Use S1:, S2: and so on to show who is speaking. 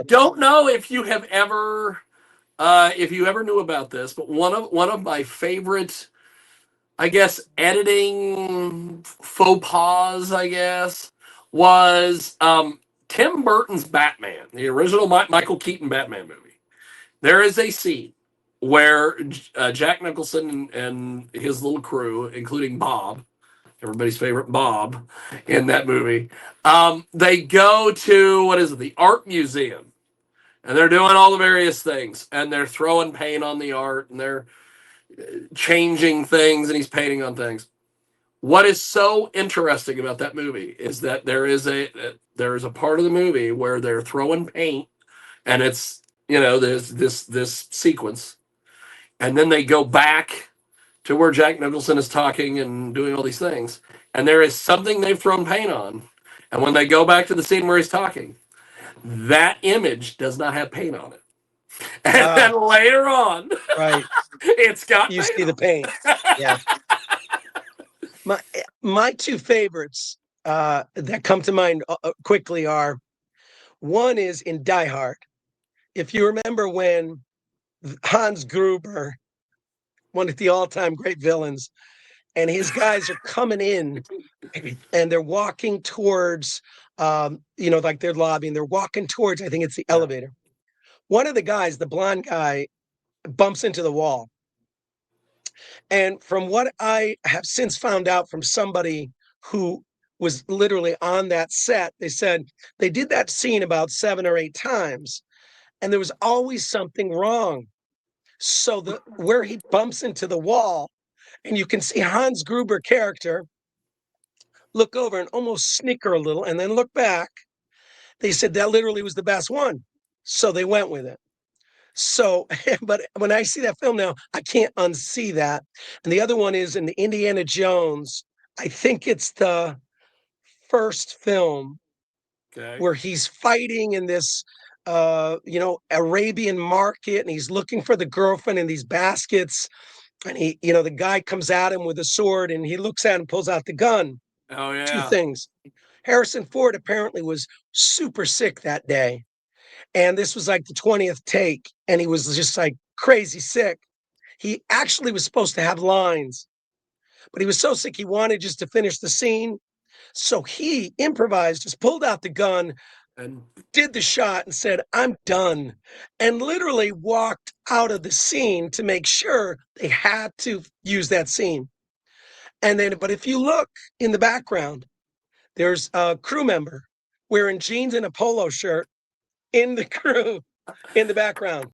S1: don't know if you have ever if you ever knew about this, but one of my favorite, I guess, editing faux pas, I guess, was Tim Burton's Batman, the original Michael Keaton Batman movie. There is a scene where Jack Nicholson and his little crew, including Bob, everybody's favorite Bob, in that movie, they go to, what is it, the art museum, and they're doing all the various things, and they're throwing paint on the art, and they're changing things, and he's painting on things. What is so interesting about that movie is that there is a part of the movie where they're throwing paint, and it's, there's this sequence, and then they go back to where Jack Nicholson is talking and doing all these things, and there is something they've thrown paint on, and when they go back to the scene where he's talking, that image does not have paint on it, and then later on,
S2: right,
S1: it's got
S2: you
S1: paint
S2: see the paint. Yeah. My two favorites that come to mind quickly are, one is in Die Hard. If you remember when Hans Gruber, one of the all-time great villains, and his guys are coming in and they're walking towards, like they're lobbying, they're walking towards, I think it's the elevator. One of the guys, the blonde guy, bumps into the wall. And from what I have since found out from somebody who was literally on that set, they said they did that scene about 7 or 8 times, and there was always something wrong. So where he bumps into the wall, and you can see Hans Gruber character look over and almost snicker a little and then look back. They said that literally was the best one. So they went with it. So, but when I see that film now, I can't unsee that. And the other one is in the Indiana Jones. I think it's the first film where he's fighting in this, Arabian market, and he's looking for the girlfriend in these baskets. And the guy comes at him with a sword, and he looks at him, pulls out the gun.
S1: Oh, yeah.
S2: Two things. Harrison Ford apparently was super sick that day. And this was like the 20th take, and he was just like crazy sick. He actually was supposed to have lines, but he was so sick he wanted just to finish the scene. So he improvised, just pulled out the gun and did the shot and said, "I'm done," and literally walked out of the scene to make sure they had to use that scene. And then, but if you look in the background, there's a crew member wearing jeans and a polo shirt in the crew in the background.